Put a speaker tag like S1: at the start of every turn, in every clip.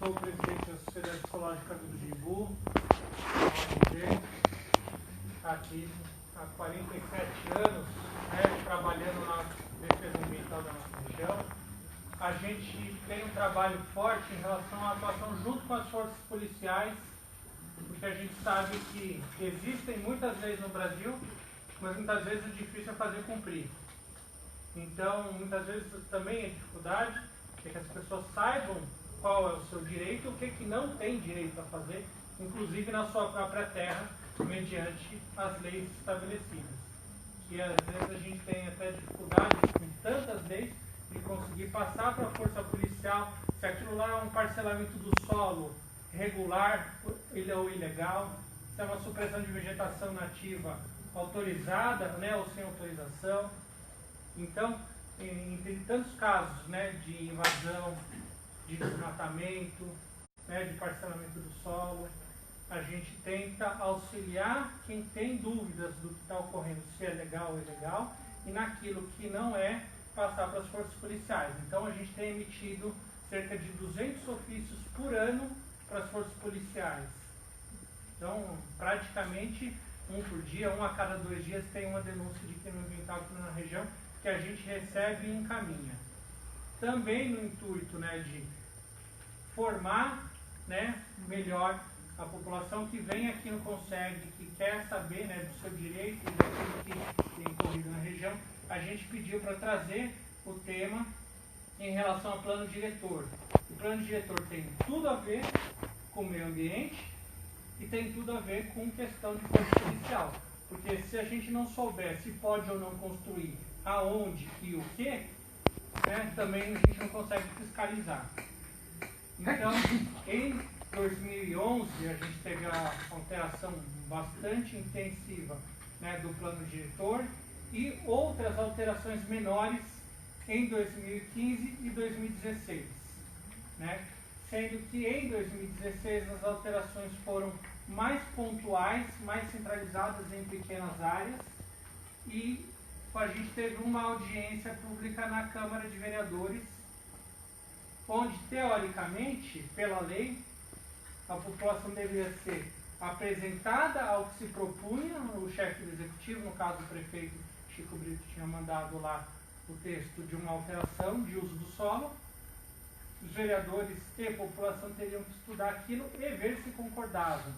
S1: sou o presidente da Sociedade Psicológica do Jibu, aqui há 47 anos, trabalhando na defesa ambiental da nossa região. A gente tem um trabalho forte em relação à atuação junto com as forças policiais, porque a gente sabe que existem muitas leis no Brasil, mas muitas vezes o difícil é fazer cumprir. Então, muitas vezes também a dificuldade é que as pessoas saibam qual é o seu direito e o que não tem direito a fazer, inclusive na sua própria terra, mediante as leis estabelecidas. E às vezes a gente tem até dificuldades com tantas leis de conseguir passar para a força policial se aquilo lá é um parcelamento do solo regular ou ilegal, se é uma supressão de vegetação nativa autorizada, ou sem autorização. Então, em tantos casos de invasão, de desmatamento, de parcelamento do solo, a gente tenta auxiliar quem tem dúvidas do que está ocorrendo, se é legal ou ilegal, e naquilo que não é, passar para as forças policiais. Então, a gente tem emitido cerca de 200 ofícios por ano para as forças policiais. Então, praticamente, um por dia, um a cada 2 dias, tem uma denúncia de crime ambiental aqui na região que a gente recebe e encaminha. Também no intuito de formar melhor a população que vem aqui no Consegue, que quer saber do seu direito e daquilo que tem ocorrido na região, a gente pediu para trazer o tema em relação ao plano diretor. O plano diretor tem tudo a ver com o meio ambiente e tem tudo a ver com questão de força policial. Porque se a gente não souber se pode ou não construir, aonde e o que, também a gente não consegue fiscalizar. Então, em 2011, a gente teve a alteração bastante intensiva do plano diretor e outras alterações menores em 2015 e 2016. Sendo que em 2016 as alterações foram mais pontuais, mais centralizadas em pequenas áreas, e a gente teve uma audiência pública na Câmara de Vereadores, onde, teoricamente, pela lei, a população deveria ser apresentada ao que se propunha, o chefe do executivo, no caso o prefeito Chico Brito, tinha mandado lá o texto de uma alteração de uso do solo. Os vereadores e a população teriam que estudar aquilo e ver se concordavam.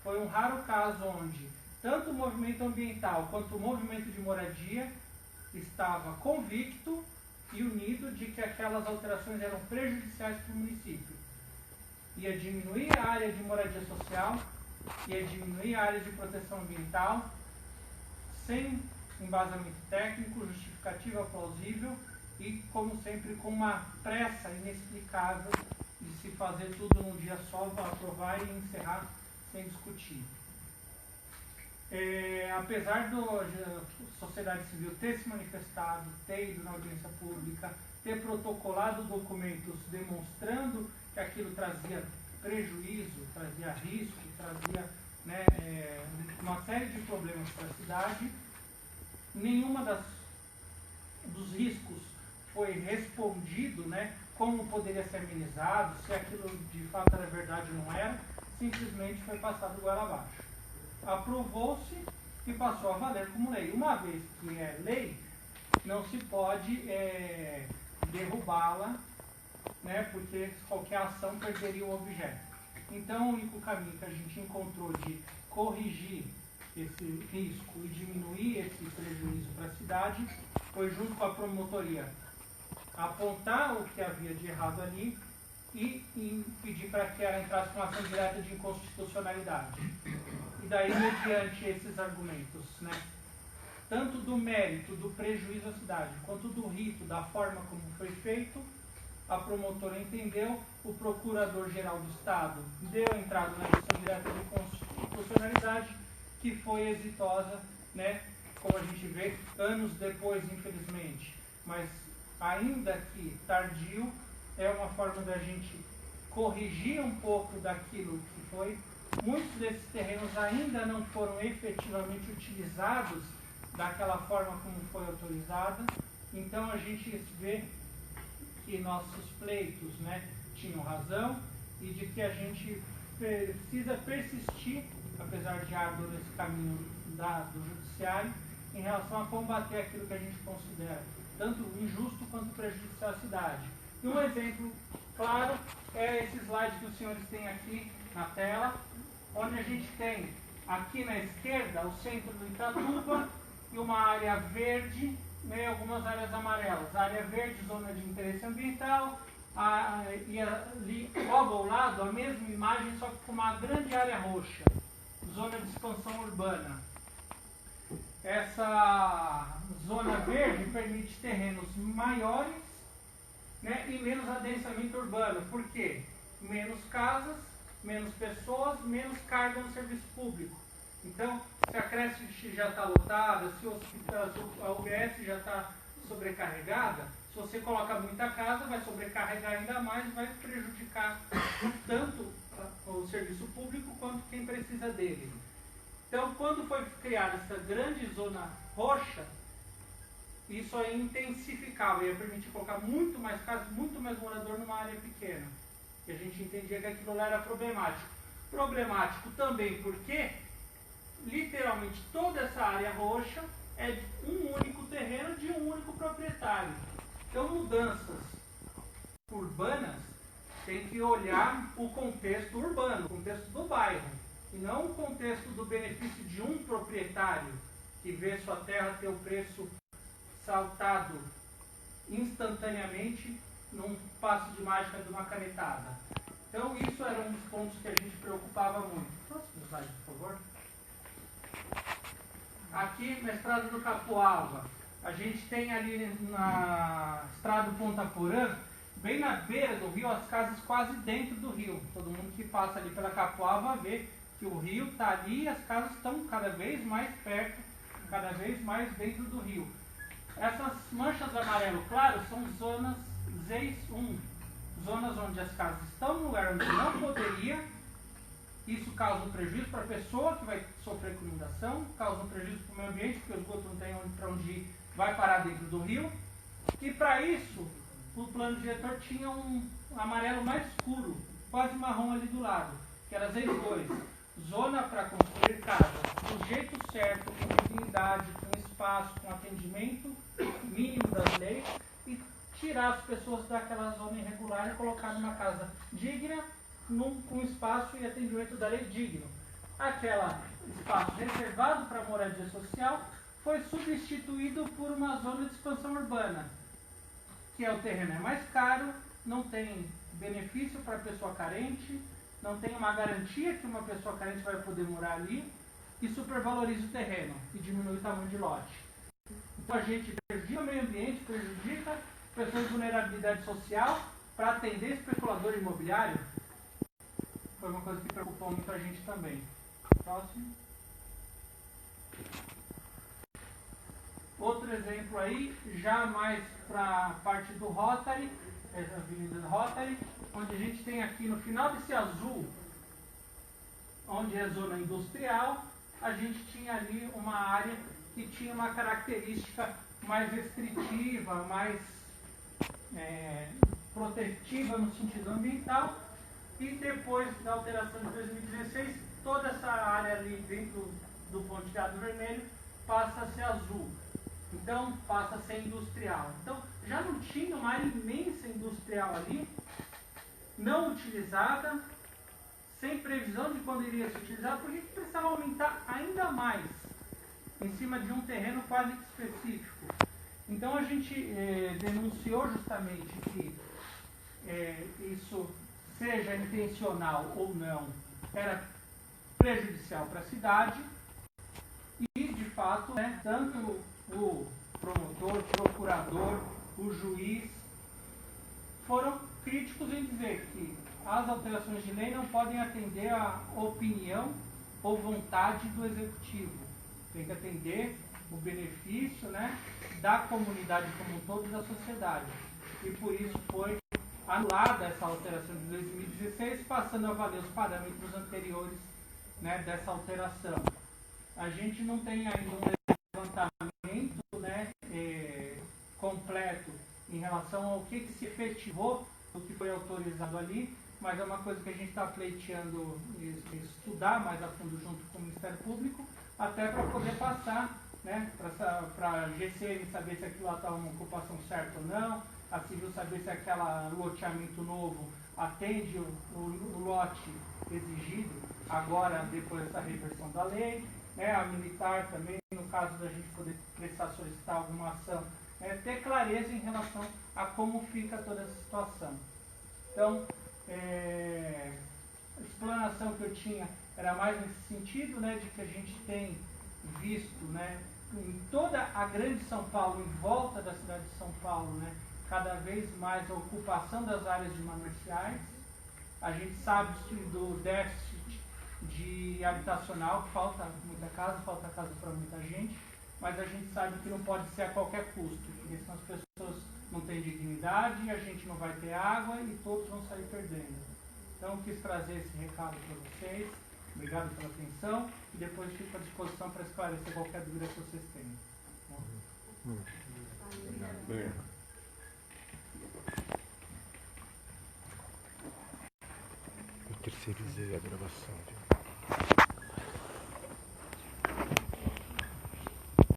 S1: Foi um raro caso onde tanto o movimento ambiental quanto o movimento de moradia estava convicto e unido de que aquelas alterações eram prejudiciais para o município. Ia diminuir a área de moradia social, ia diminuir a área de proteção ambiental, sem embasamento técnico, justificativa plausível e, como sempre, com uma pressa inexplicável de se fazer tudo num dia só, aprovar e encerrar sem discutir. Apesar da sociedade civil ter se manifestado, ter ido na audiência pública, ter protocolado documentos demonstrando que aquilo trazia prejuízo, trazia risco, trazia uma série de problemas para a cidade, nenhuma dos riscos foi respondido, como poderia ser amenizado, se aquilo de fato era verdade ou não era, simplesmente foi passado goela abaixo. Aprovou-se e passou a valer como lei. Uma vez que é lei, não se pode derrubá-la, porque qualquer ação perderia o objeto. Então, o único caminho que a gente encontrou de corrigir esse risco e diminuir esse prejuízo para a cidade foi, junto com a promotoria, apontar o que havia de errado ali e pedir para que ela entrasse com ação direta de inconstitucionalidade. E daí, mediante esses argumentos, tanto do mérito, do prejuízo à cidade, quanto do rito, da forma como foi feito, a promotora entendeu, o Procurador-Geral do Estado deu entrada na ação direta de inconstitucionalidade, que foi exitosa, como a gente vê, anos depois, infelizmente. Mas, ainda que tardio, é uma forma da gente corrigir um pouco daquilo que foi. Muitos desses terrenos ainda não foram efetivamente utilizados daquela forma como foi autorizada. Então, a gente vê que nossos pleitos tinham razão e de que a gente precisa persistir, apesar de árduo nesse caminho do judiciário, em relação a combater aquilo que a gente considera tanto injusto quanto prejudicial à cidade. E um exemplo claro é esse slide que os senhores têm aqui na tela, onde a gente tem aqui na esquerda o centro do Itatuba e uma área verde, né, e algumas áreas amarelas. A área verde, zona de interesse ambiental, e ali logo ao lado a mesma imagem, só que com uma grande área roxa, zona de expansão urbana. Essa zona verde permite terrenos maiores, né, e menos adensamento urbano. Por quê? Menos casas, menos pessoas, menos carga no serviço público. Então, se a creche já está lotada, se a UBS já está sobrecarregada, se você coloca muita casa, vai sobrecarregar ainda mais, vai prejudicar tanto o serviço público quanto quem precisa dele. Então, quando foi criada essa grande zona roxa, isso aí intensificava, ia permitir colocar muito mais casas, muito mais morador numa área pequena. E a gente entendia que aquilo lá era problemático. Problemático também porque, literalmente, toda essa área roxa é de um único terreno de um único proprietário. Então, mudanças urbanas tem que olhar o contexto urbano, o contexto do bairro, e não o contexto do benefício de um proprietário que vê sua terra ter o preço saltado instantaneamente num passo de mágica de uma canetada. Então, isso era um dos pontos que a gente preocupava muito. Próximo slide, por favor. Aqui na estrada do Capoava, a gente tem ali na estrada do Ponta Porã, bem na beira do rio, as casas quase dentro do rio. Todo mundo que passa ali pela Capoava vê que o rio está ali e as casas estão cada vez mais perto, cada vez mais dentro do rio. Essas manchas amarelo claro são zonas ZEIS 1, zonas onde as casas estão no lugar onde não poderia. Isso causa um prejuízo para a pessoa que vai sofrer com inundação, causa um prejuízo para o meio ambiente, porque o esgoto não tem para onde ir, vai parar dentro do rio. E para isso, o plano diretor tinha um amarelo mais escuro, quase marrom ali do lado, que era ZEIS 2, zona para construir casas do jeito certo, com dignidade, com espaço, com atendimento mínimo das leis, e tirar as pessoas daquela zona irregular e colocar numa casa digna, com espaço e atendimento da lei digno. Aquele espaço reservado para moradia social foi substituído por uma zona de expansão urbana, que o terreno é mais caro, não tem benefício para a pessoa carente, não tem uma garantia que uma pessoa carente vai poder morar ali, e supervaloriza o terreno e diminui o tamanho de lote. Então a gente prejudica o meio ambiente, prejudica pessoas de vulnerabilidade social para atender especulador imobiliário. Foi uma coisa que preocupou muito a gente também. Próximo. Outro exemplo aí, já mais para a parte do Rotary, essa avenida do Rotary, onde a gente tem aqui no final desse azul, onde é zona industrial, a gente tinha ali uma área que tinha uma característica mais restritiva, mais protetiva no sentido ambiental, e depois da alteração de 2016, toda essa área ali dentro do pontilhado vermelho passa a ser azul. Então, passa a ser industrial. Então, já não tinha uma área imensa industrial ali, não utilizada, sem previsão de quando iria se utilizar, porque precisava aumentar ainda mais, em cima de um terreno quase específico. Então, a gente denunciou justamente que isso, seja intencional ou não, era prejudicial para a cidade, e, de fato, tanto o promotor, procurador, o juiz, foram críticos em dizer que as alterações de lei não podem atender à opinião ou vontade do executivo. Tem que atender o benefício, da comunidade como um todo e da sociedade. E por isso foi anulada essa alteração de 2016, passando a valer os parâmetros anteriores, dessa alteração. A gente não tem ainda um levantamento completo em relação ao que se efetivou do que foi autorizado ali, mas é uma coisa que a gente está pleiteando estudar mais a fundo junto com o Ministério Público, até para poder passar, né, para a GCM saber se aquilo lá está uma ocupação certa ou não, a Civil saber se aquele loteamento novo atende o lote exigido agora, depois dessa reversão da lei, né, a Militar também, no caso da gente poder precisar solicitar alguma ação, ter clareza em relação a como fica toda essa situação. Então, a explanação que eu tinha era mais nesse sentido, né, de que a gente tem visto, né, em toda a grande São Paulo, em volta da cidade de São Paulo, né, cada vez mais a ocupação das áreas de mananciais. A gente sabe do déficit de habitacional, falta casa para muita gente, mas a gente sabe que não pode ser a qualquer custo, porque senão as pessoas não têm dignidade, a gente não vai ter água e todos vão sair perdendo. Então eu quis trazer esse recado para vocês, obrigado pela atenção, e depois fico à disposição para esclarecer qualquer dúvida que vocês tenham.
S2: Eu terceirizei a gravação.